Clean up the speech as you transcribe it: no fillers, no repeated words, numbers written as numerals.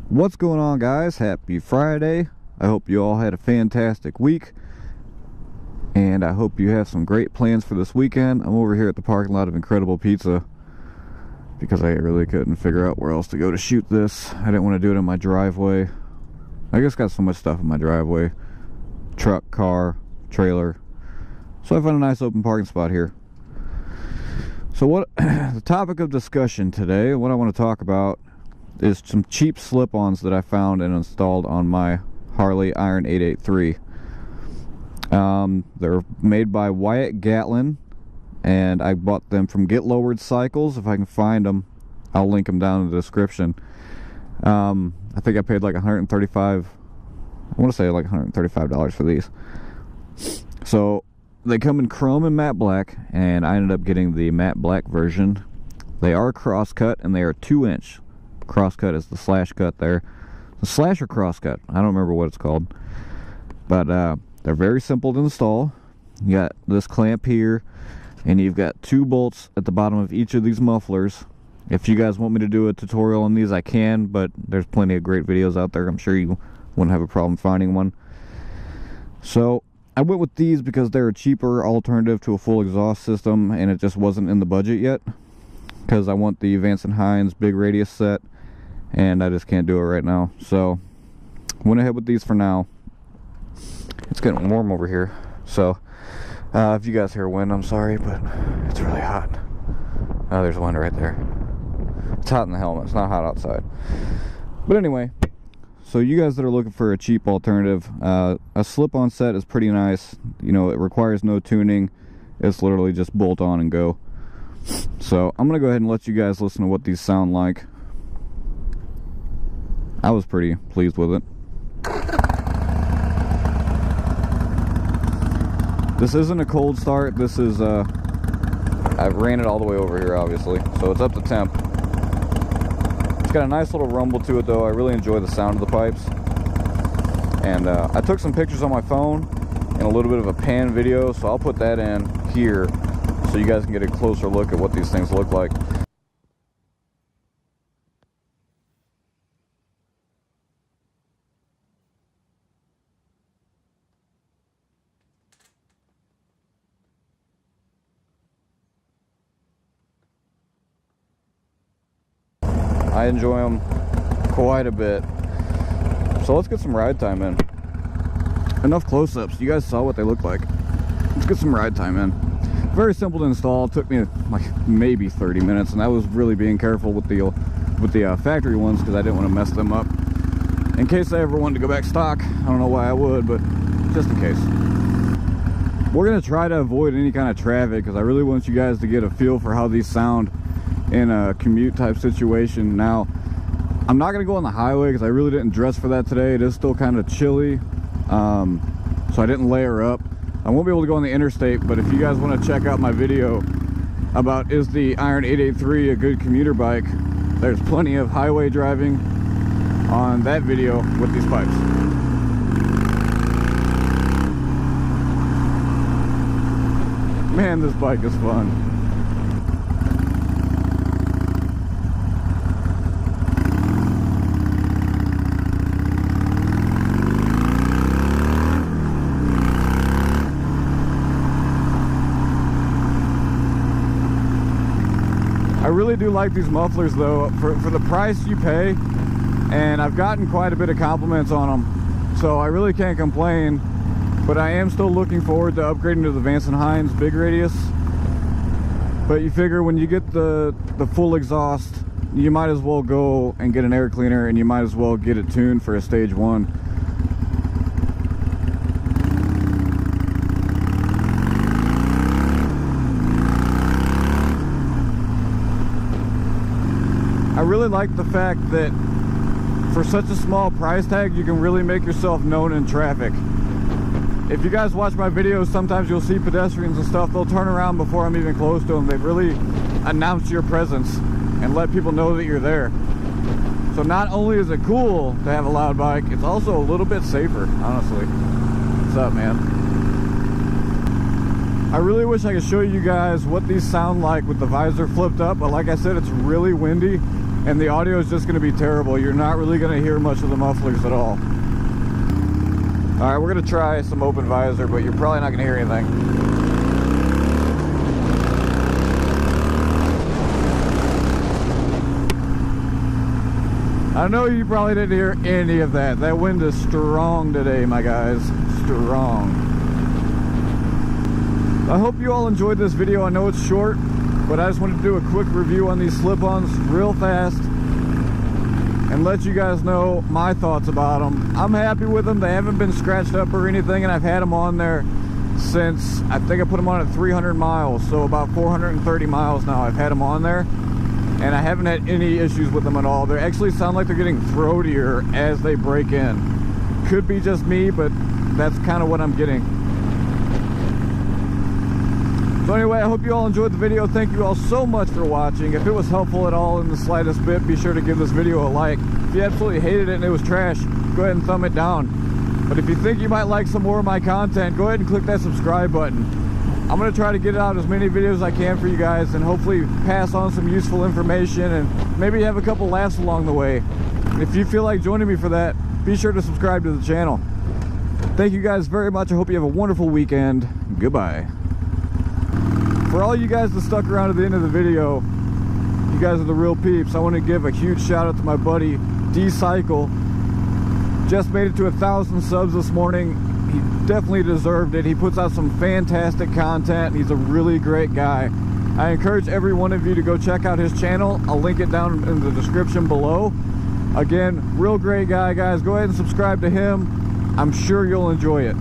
What's going on, guys? Happy Friday. I hope you all had a fantastic week, and I hope you have some great plans for this weekend. I'm over here at the parking lot of Incredible Pizza because I really couldn't figure out where else to go to shoot this. I didn't want to do it in my driveway. I just got so much stuff in my driveway. Truck, car, trailer. So I found a nice open parking spot here. So what the topic of discussion today, what I want to talk about is some cheap slip-ons that I found and installed on my Harley Iron 883. They're made by Wyatt Gatling, and I bought them from Get Lowered Cycles. If I can find them, I'll link them down in the description. I think I paid like $135. I want to say like $135 for these. So they come in chrome and matte black, and I ended up getting the matte black version. They are cross-cut, and they are 2-inch. Cross-cut is the slash cut there. The slash or cross-cut, I don't remember what it's called. But they're very simple to install. You got this clamp here, and you've got 2 bolts at the bottom of each of these mufflers. If you guys want me to do a tutorial on these, I can, but there's plenty of great videos out there. I'm sure you wouldn't have a problem finding one. So I went with these because they're a cheaper alternative to a full exhaust system, and it just wasn't in the budget yet, because I want the Vance & Hines big radius set, and I just can't do it right now. So went ahead with these for now. It's getting warm over here, so if you guys hear wind, I'm sorry, but it's really hot. Oh, there's wind right there. It's hot in the helmet. It's not hot outside. But anyway, so you guys that are looking for a cheap alternative, a slip-on set is pretty nice. You know, it requires no tuning. It's literally just bolt on and go. So I'm gonna go ahead and let you guys listen to what these sound like. I was pretty pleased with it. This isn't a cold start. This is I ran it all the way over here, obviously, so it's up to temp. It's got a nice little rumble to it, though. I really enjoy the sound of the pipes. And I took some pictures on my phone and a little bit of a pan video, so I'll put that in here so you guys can get a closer look at what these things look like. I enjoy them quite a bit. So let's get some ride time in. Enough close-ups. You guys saw what they look like. Let's get some ride time in. Very simple to install. It took me like maybe 30 minutes, and I was really being careful with the factory ones because I didn't want to mess them up. In case I ever wanted to go back stock, I don't know why I would, but just in case. We're gonna try to avoid any kind of traffic because I really want you guys to get a feel for how these sound in a commute type situation. Now, I'm not gonna go on the highway because I really didn't dress for that today. It is still kind of chilly, so I didn't layer up. I won't be able to go on the interstate, but if you guys want to check out my video about is the Iron 883 a good commuter bike, there's plenty of highway driving on that video with these pipes. Man, this bike is fun. I really do like these mufflers, though, for the price you pay, and I've gotten quite a bit of compliments on them, so I really can't complain. But I am still looking forward to upgrading to the Vance & Hines big radius. But you figure when you get the full exhaust, you might as well go and get an air cleaner, and you might as well get it tuned for a stage 1. I really like the fact that for such a small price tag, you can really make yourself known in traffic. If you guys watch my videos, sometimes you'll see pedestrians and stuff. They'll turn around before I'm even close to them. They really announce your presence and let people know that you're there. So not only is it cool to have a loud bike, it's also a little bit safer, honestly. What's up, man? I really wish I could show you guys what these sound like with the visor flipped up, but like I said, it's really windy and the audio is just going to be terrible. You're not really going to hear much of the mufflers at all. Alright, we're going to try some open visor, but you're probably not going to hear anything. I know you probably didn't hear any of that. That wind is strong today, my guys. Strong. I hope you all enjoyed this video. I know it's short, but I just wanted to do a quick review on these slip-ons real fast and let you guys know my thoughts about them. I'm happy with them. They haven't been scratched up or anything, and I've had them on there since, I think I put them on at 300 miles, so about 430 miles now I've had them on there. And I haven't had any issues with them at all. They actually sound like they're getting throatier as they break in. Could be just me, but that's kind of what I'm getting. So anyway, I hope you all enjoyed the video. Thank you all so much for watching. If it was helpful at all in the slightest bit, be sure to give this video a like. If you absolutely hated it and it was trash, go ahead and thumb it down. But if you think you might like some more of my content, go ahead and click that subscribe button. I'm going to try to get out as many videos as I can for you guys and hopefully pass on some useful information and maybe have a couple laughs along the way. If you feel like joining me for that, be sure to subscribe to the channel. Thank you guys very much. I hope you have a wonderful weekend. Goodbye. For all you guys that stuck around at the end of the video, you guys are the real peeps. I want to give a huge shout out to my buddy D-Cycle. Just made it to 1,000 subs this morning. He definitely deserved it. He puts out some fantastic content. He's a really great guy. I encourage every one of you to go check out his channel. I'll link it down in the description below. Again, real great guy, guys. Go ahead and subscribe to him. I'm sure you'll enjoy it.